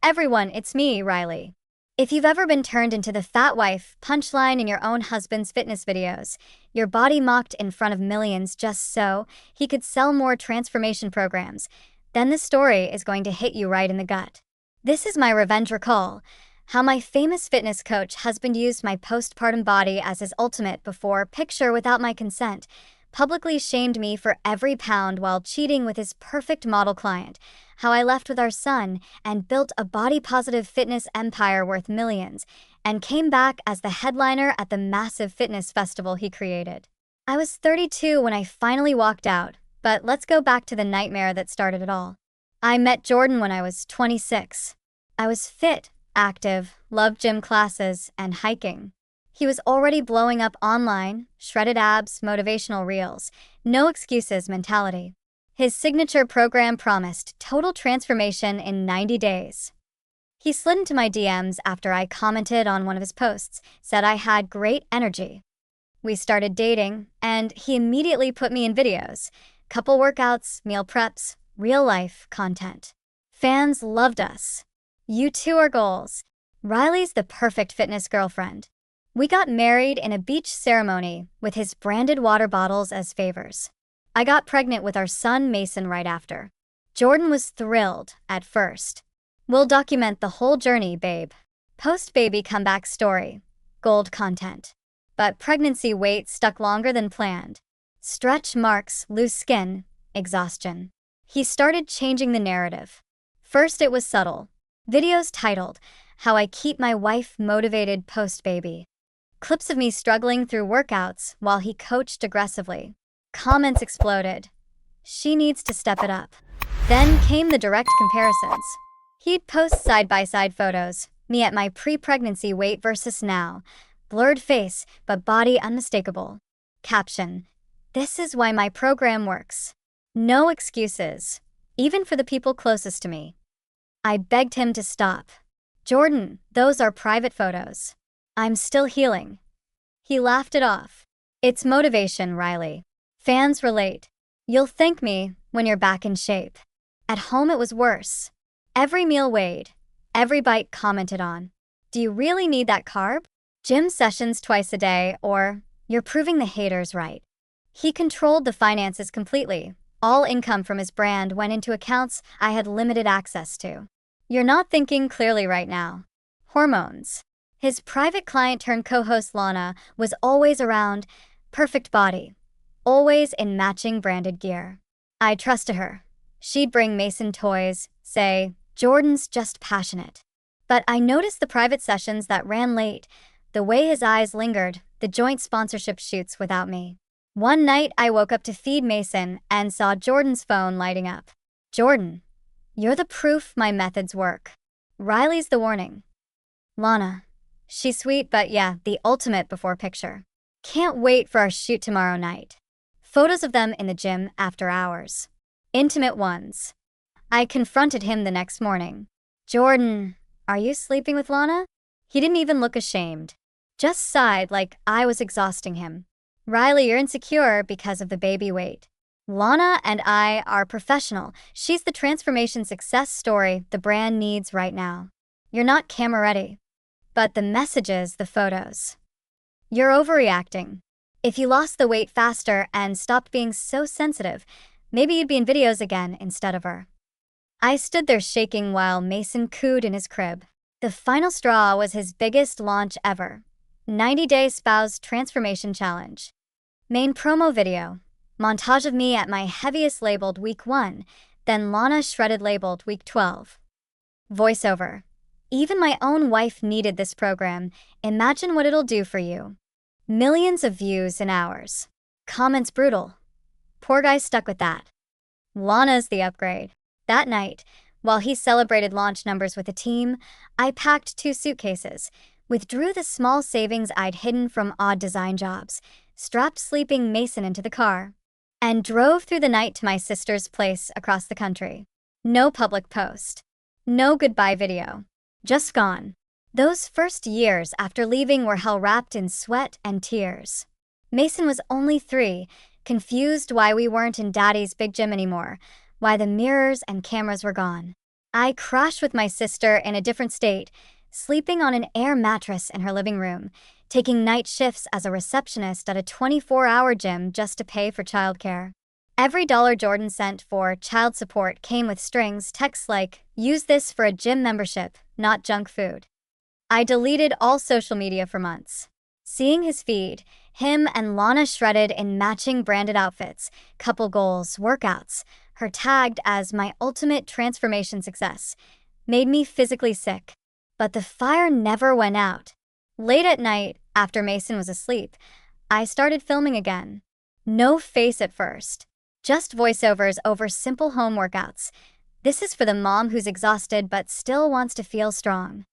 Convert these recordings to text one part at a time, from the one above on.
Everyone, it's me, Riley. If you've ever been turned into the fat wife punchline in your own husband's fitness videos, your body mocked in front of millions just so he could sell more transformation programs, then this story is going to hit you right in the gut. This is my revenge recall, how my famous fitness coach husband used my postpartum body as his ultimate before picture without my consent, publicly shamed me for every pound while cheating with his perfect model client, how I left with our son and built a body-positive fitness empire worth millions, and came back as the headliner at the massive fitness festival he created. I was 32 when I finally walked out, but let's go back to the nightmare that started it all. I met Jordan when I was 26. I was fit, active, loved gym classes, and hiking. He was already blowing up online, shredded abs, motivational reels, no excuses mentality. His signature program promised total transformation in 90 days. He slid into my DMs after I commented on one of his posts, said I had great energy. We started dating, and he immediately put me in videos, couple workouts, meal preps, real-life content. Fans loved us. You too are goals. Riley's the perfect fitness girlfriend. We got married in a beach ceremony with his branded water bottles as favors. I got pregnant with our son Mason right after. Jordan was thrilled at first. We'll document the whole journey, babe. Post-baby comeback story. Gold content. But pregnancy weight stuck longer than planned. Stretch marks, loose skin, exhaustion. He started changing the narrative. First it was subtle. Videos titled, How I Keep My Wife Motivated Post-Baby. Clips of me struggling through workouts while he coached aggressively. Comments exploded. She needs to step it up. Then came the direct comparisons. He'd post side-by-side photos, me at my pre-pregnancy weight versus now. Blurred face, but body unmistakable. Caption, this is why my program works. No excuses, even for the people closest to me. I begged him to stop. Jordan, those are private photos. I'm still healing. He laughed it off. It's motivation, Riley. Fans relate. You'll thank me when you're back in shape. At home it was worse. Every meal weighed. Every bite commented on. Do you really need that carb? Gym sessions twice a day, or you're proving the haters right. He controlled the finances completely. All income from his brand went into accounts I had limited access to. You're not thinking clearly right now. Hormones. His private client turned co-host Lana was always around, perfect body, always in matching branded gear. I trusted her. She'd bring Mason toys, say, Jordan's just passionate. But I noticed the private sessions that ran late, the way his eyes lingered, the joint sponsorship shoots without me. One night I woke up to feed Mason and saw Jordan's phone lighting up. Jordan, you're the proof my methods work. Riley's the warning. Lana. She's sweet, but yeah, the ultimate before picture. Can't wait for our shoot tomorrow night. Photos of them in the gym after hours. Intimate ones. I confronted him the next morning. Jordan, are you sleeping with Lana? He didn't even look ashamed. Just sighed like I was exhausting him. Riley, you're insecure because of the baby weight. Lana and I are professional. She's the transformation success story the brand needs right now. You're not camera ready. But the messages, the photos. You're overreacting. If you lost the weight faster and stopped being so sensitive, maybe you'd be in videos again instead of her. I stood there shaking while Mason cooed in his crib. The final straw was his biggest launch ever. 90-day spouse transformation challenge. Main promo video. Montage of me at my heaviest labeled week 1, then Lana shredded labeled week 12. Voiceover. Even my own wife needed this program. Imagine what it'll do for you. Millions of views in hours. Comments brutal. Poor guy stuck with that. Lana's the upgrade. That night, while he celebrated launch numbers with a team, I packed 2 suitcases, withdrew the small savings I'd hidden from odd design jobs, strapped sleeping Mason into the car, and drove through the night to my sister's place across the country. No public post. No goodbye video. Just gone. Those first years after leaving were hell wrapped in sweat and tears. Mason was only 3, confused why we weren't in Daddy's big gym anymore, why the mirrors and cameras were gone. I crashed with my sister in a different state, sleeping on an air mattress in her living room, taking night shifts as a receptionist at a 24-hour gym just to pay for childcare. Every dollar Jordan sent for child support came with strings, texts like, "Use this for a gym membership, not junk food." I deleted all social media for months. Seeing his feed, him and Lana shredded in matching branded outfits, couple goals, workouts, her tagged as my ultimate transformation success, made me physically sick. But the fire never went out. Late at night, after Mason was asleep, I started filming again. No face at first. Just voiceovers over simple home workouts. This is for the mom who's exhausted but still wants to feel strong.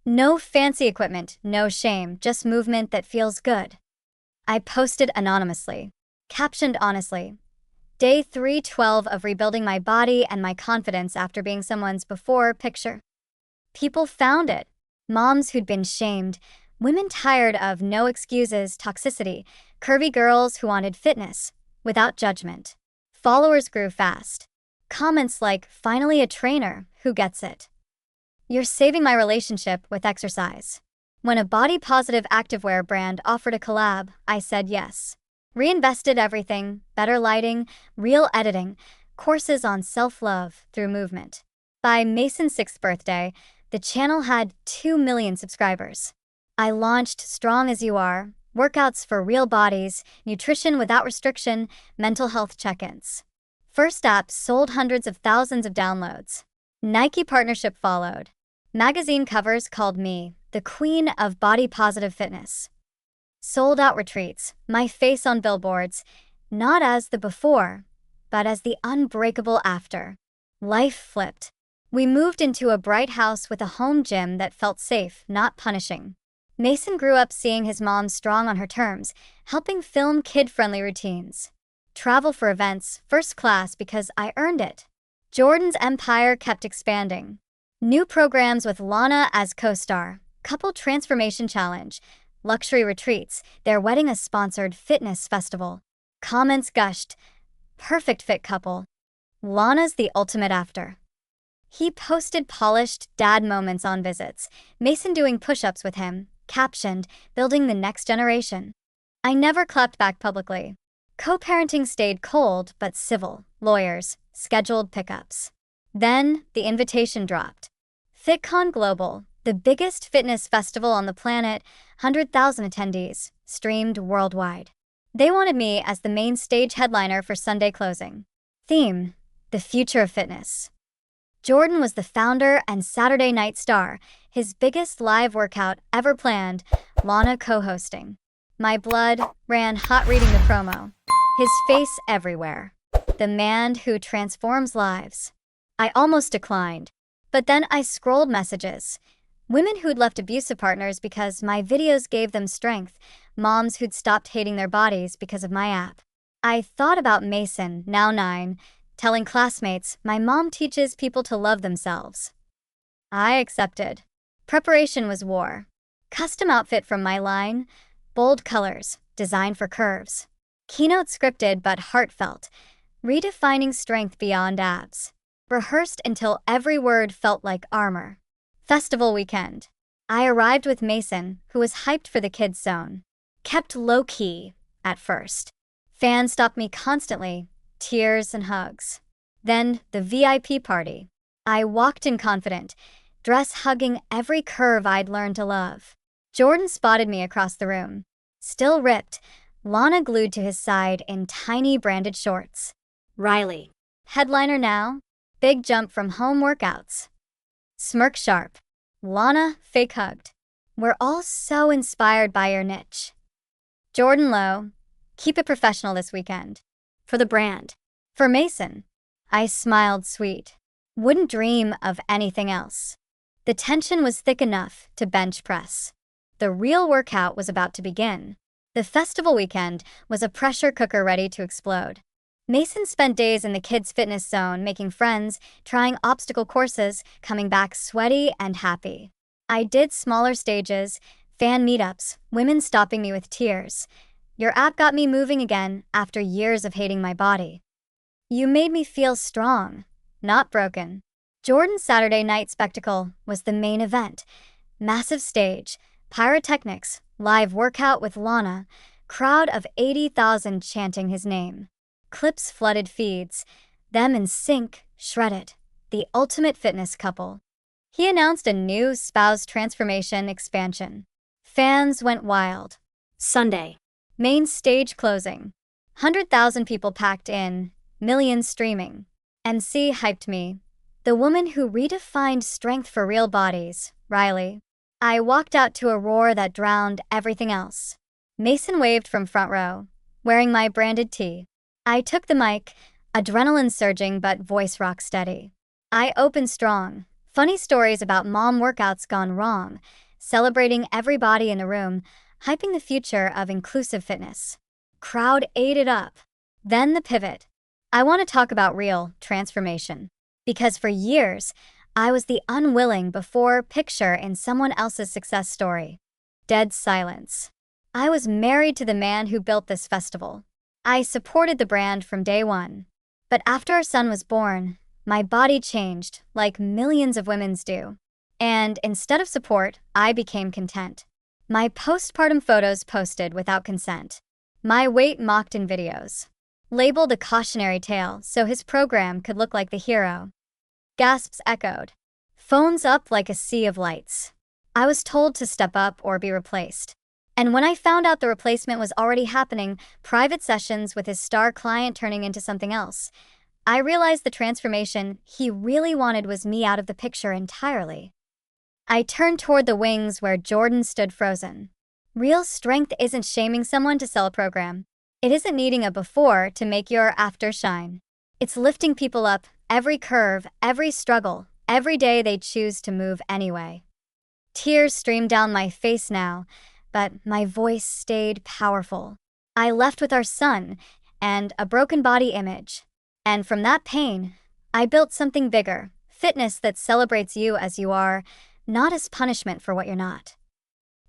No fancy equipment, no shame, just movement that feels good. I posted anonymously. Captioned honestly. Day 312 of rebuilding my body and my confidence after being someone's before picture. People found it. Moms who'd been shamed, women tired of no excuses, toxicity, curvy girls who wanted fitness, without judgment. Followers grew fast. Comments like, "Finally a trainer, who gets it? You're saving my relationship with exercise." When a body-positive activewear brand offered a collab, I said yes. Reinvested everything, better lighting, real editing, courses on self-love through movement. By Mason's 6th birthday, the channel had 2 million subscribers. I launched Strong As You Are, workouts for real bodies, nutrition without restriction, mental health check-ins. First app sold hundreds of thousands of downloads. Nike partnership followed. Magazine covers called me the queen of body-positive fitness. Sold out retreats, my face on billboards, not as the before, but as the unbreakable after. Life flipped. We moved into a bright house with a home gym that felt safe, not punishing. Mason grew up seeing his mom strong on her terms, helping film kid-friendly routines. Travel for events, first class because I earned it. Jordan's empire kept expanding. New programs with Lana as co-star, couple transformation challenge, luxury retreats, their wedding a sponsored fitness festival. Comments gushed, "Perfect fit couple. Lana's the ultimate after." He posted polished dad moments on visits, Mason doing push-ups with him, captioned, "Building the next generation." I never clapped back publicly. Co-parenting stayed cold but civil, lawyers, scheduled pickups. Then the invitation dropped. FitCon Global, the biggest fitness festival on the planet, 100,000 attendees, streamed worldwide. They wanted me as the main stage headliner for Sunday closing. Theme: the future of fitness. Jordan was the founder and Saturday night star, his biggest live workout ever planned, Lana co-hosting. My blood ran hot reading the promo. His face everywhere. The man who transforms lives. I almost declined. But then I scrolled messages. Women who'd left abusive partners because my videos gave them strength. Moms who'd stopped hating their bodies because of my app. I thought about Mason, now 9, telling classmates, "My mom teaches people to love themselves." I accepted. Preparation was war. Custom outfit from my line, bold colors, designed for curves. Keynote scripted but heartfelt, redefining strength beyond abs. Rehearsed until every word felt like armor. Festival weekend. I arrived with Mason, who was hyped for the kids' zone. Kept low-key at first. Fans stopped me constantly, tears and hugs. Then the VIP party. I walked in confident, dress hugging every curve I'd learned to love. Jordan spotted me across the room. Still ripped, Lana glued to his side in tiny branded shorts. Riley. Headliner now. Big jump from home workouts. Smirk sharp. Lana fake hugged. We're all so inspired by your niche. Jordan low. Keep it professional this weekend. For the brand. For Mason. I smiled sweet. Wouldn't dream of anything else. The tension was thick enough to bench press. The real workout was about to begin. The festival weekend was a pressure cooker ready to explode. Mason spent days in the kids' fitness zone making friends, trying obstacle courses, coming back sweaty and happy. I did smaller stages, fan meetups, women stopping me with tears. Your app got me moving again after years of hating my body. You made me feel strong, not broken. Jordan's Saturday night spectacle was the main event. Massive stage, pyrotechnics, live workout with Lana, crowd of 80,000 chanting his name. Clips flooded feeds, them in sync, shredded. The ultimate fitness couple. He announced a new spouse transformation expansion. Fans went wild. Sunday. Main stage closing. 100,000 people packed in, millions streaming. MC hyped me. The woman who redefined strength for real bodies, Riley. I walked out to a roar that drowned everything else. Mason waved from front row, wearing my branded tee. I took the mic, adrenaline surging but voice rock steady. I opened strong. Funny stories about mom workouts gone wrong, celebrating everybody in the room, hyping the future of inclusive fitness. Crowd ate it up. Then the pivot. I want to talk about real transformation. Because for years, I was the unwilling before picture in someone else's success story. Dead silence. I was married to the man who built this festival. I supported the brand from day one. But after our son was born, my body changed, like millions of women's do. And instead of support, I became content. My postpartum photos posted without consent. My weight mocked in videos. Labeled a cautionary tale so his program could look like the hero. Gasps echoed. Phones up like a sea of lights. I was told to step up or be replaced. And when I found out the replacement was already happening, private sessions with his star client turning into something else, I realized the transformation he really wanted was me out of the picture entirely. I turned toward the wings where Jordan stood frozen. Real strength isn't shaming someone to sell a program. It isn't needing a before to make your after shine. It's lifting people up, every curve, every struggle, every day they choose to move anyway. Tears streamed down my face now, but my voice stayed powerful. I left with our son and a broken body image. And from that pain, I built something bigger, fitness that celebrates you as you are, not as punishment for what you're not.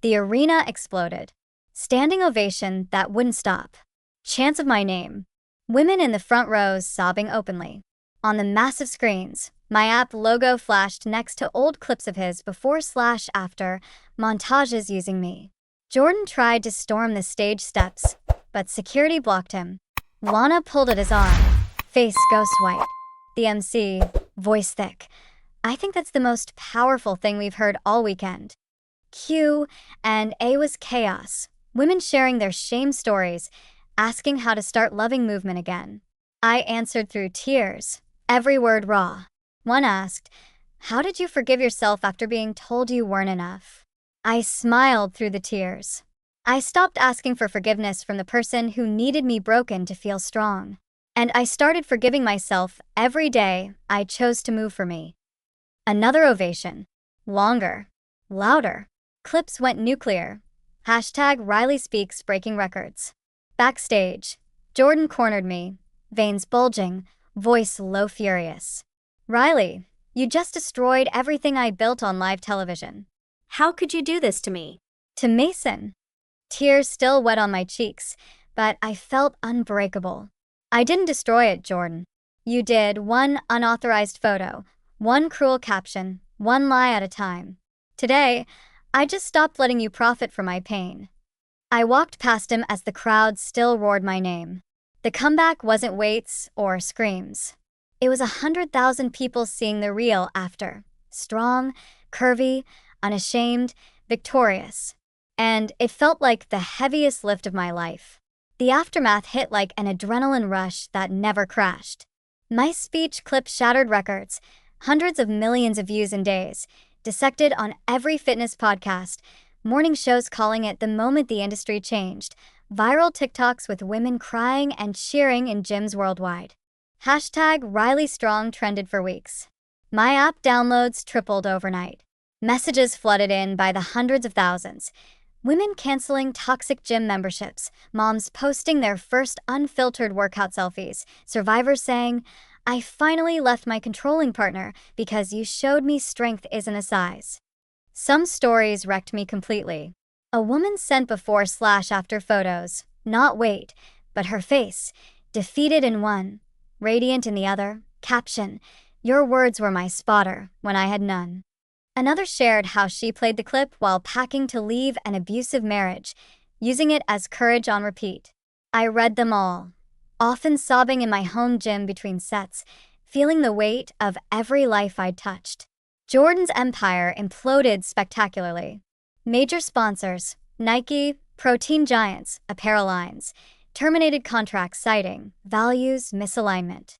The arena exploded. Standing ovation that wouldn't stop. Chants of my name. Women in the front rows sobbing openly. On the massive screens, my app logo flashed next to old clips of his before/after, montages using me. Jordan tried to storm the stage steps, but security blocked him. Lana pulled at his arm. Face ghost white. The MC, voice thick. I think that's the most powerful thing we've heard all weekend. Q and A was chaos. Women sharing their shame stories, asking how to start loving movement again. I answered through tears, every word raw. One asked, "How did you forgive yourself after being told you weren't enough?" I smiled through the tears. I stopped asking for forgiveness from the person who needed me broken to feel strong. And I started forgiving myself every day I chose to move for me. Another ovation. Longer. Louder. Clips went nuclear. #Riley Speaks breaking records. Backstage. Jordan cornered me, veins bulging, voice low furious. "Riley, you just destroyed everything I built on live television. How could you do this to me?" To Mason. Tears still wet on my cheeks, but I felt unbreakable. "I didn't destroy it, Jordan. You did, one unauthorized photo, one cruel caption, one lie at a time. Today, I just stopped letting you profit from my pain." I walked past him as the crowd still roared my name. The comeback wasn't waits or screams. It was 100,000 people seeing the real after. Strong, curvy, unashamed, victorious. And it felt like the heaviest lift of my life. The aftermath hit like an adrenaline rush that never crashed. My speech clip shattered records, hundreds of millions of views in days, dissected on every fitness podcast, morning shows calling it the moment the industry changed, viral TikToks with women crying and cheering in gyms worldwide. #Riley Strong trended for weeks. My app downloads tripled overnight. Messages flooded in by the hundreds of thousands. Women canceling toxic gym memberships, moms posting their first unfiltered workout selfies, survivors saying, "I finally left my controlling partner because you showed me strength isn't a size." Some stories wrecked me completely. A woman sent before/after photos, not weight, but her face, defeated in one, radiant in the other, caption, Your words were my spotter when I had none. Another shared how she played the clip while packing to leave an abusive marriage, using it as courage on repeat. I read them all, often sobbing in my home gym between sets, feeling the weight of every life I'd touched. Jordan's empire imploded spectacularly. Major sponsors, Nike, protein giants, apparel lines, terminated contracts citing values misalignment.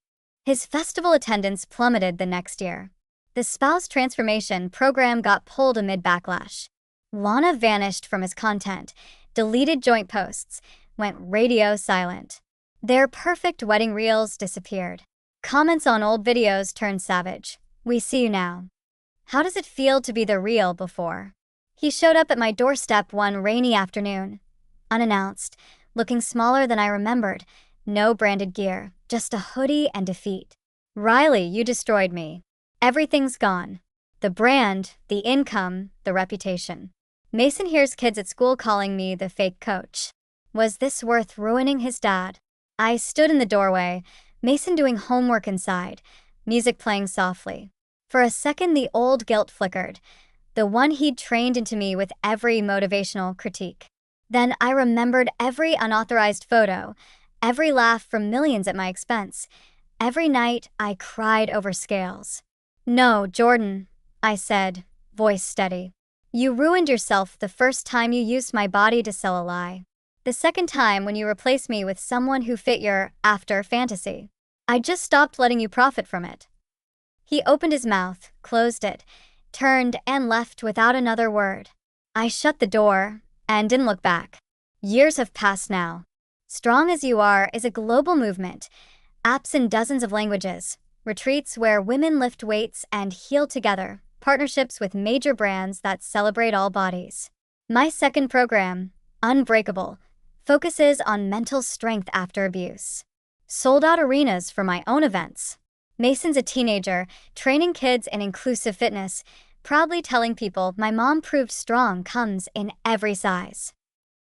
His festival attendance plummeted the next year. The spouse transformation program got pulled amid backlash. Lana vanished from his content, deleted joint posts, went radio silent. Their perfect wedding reels disappeared. Comments on old videos turned savage. We see you now. How does it feel to be the real before? He showed up at my doorstep one rainy afternoon, unannounced, looking smaller than I remembered. No branded gear, just a hoodie and defeat. Riley, you destroyed me. Everything's gone. The brand, the income, the reputation. Mason hears kids at school calling me the fake coach. Was this worth ruining his dad? I stood in the doorway, Mason doing homework inside, music playing softly. For a second, the old guilt flickered, the one he'd trained into me with every motivational critique. Then I remembered every unauthorized photo, every laugh from millions at my expense. Every night, I cried over scales. No, Jordan, I said, voice steady. You ruined yourself the first time you used my body to sell a lie. The second time when you replaced me with someone who fit your after fantasy. I just stopped letting you profit from it. He opened his mouth, closed it, turned and left without another word. I shut the door and didn't look back. Years have passed now. Strong as You Are is a global movement, apps in dozens of languages, retreats where women lift weights and heal together, partnerships with major brands that celebrate all bodies. My second program, Unbreakable, focuses on mental strength after abuse. Sold out arenas for my own events. Mason's a teenager, training kids in inclusive fitness, proudly telling people my mom proved strong comes in every size.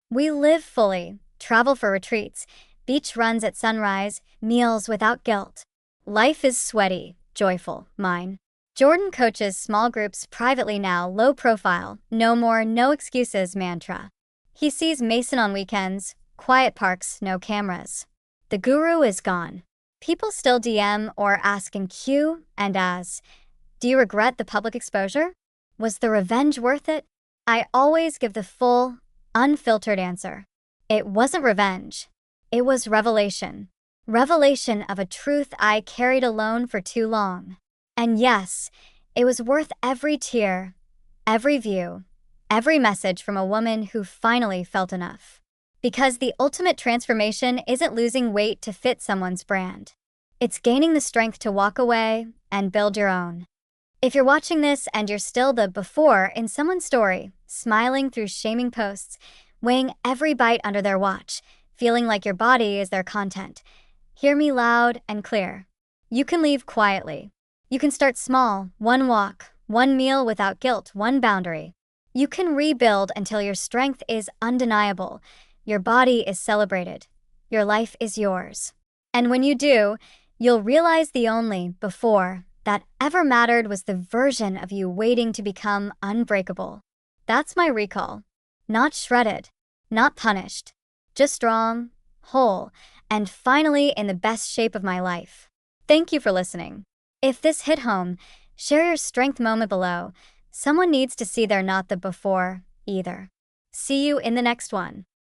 We live fully, travel for retreats, beach runs at sunrise, meals without guilt. Life is sweaty, joyful, mine. Jordan coaches small groups privately now, low profile, no more, no excuses mantra. He sees Mason on weekends, quiet parks, no cameras. The guru is gone. People still DM or ask in Q and as, do you regret the public exposure? Was the revenge worth it? I always give the full, unfiltered answer. It wasn't revenge. It was revelation. Revelation of a truth I carried alone for too long. And yes, it was worth every tear, every view, every message from a woman who finally felt enough. Because the ultimate transformation isn't losing weight to fit someone's brand. It's gaining the strength to walk away and build your own. If you're watching this and you're still the before in someone's story, smiling through shaming posts, weighing every bite under their watch, feeling like your body is their content, hear me loud and clear. You can leave quietly. You can start small, one walk, one meal without guilt, one boundary. You can rebuild until your strength is undeniable. Your body is celebrated. Your life is yours. And when you do, you'll realize the only before that ever mattered was the version of you waiting to become unbreakable. That's my recall. Not shredded, not punished, just strong, whole, and finally in the best shape of my life. Thank you for listening. If this hit home, share your strength moment below. Someone needs to see they're not the before either. See you in the next one.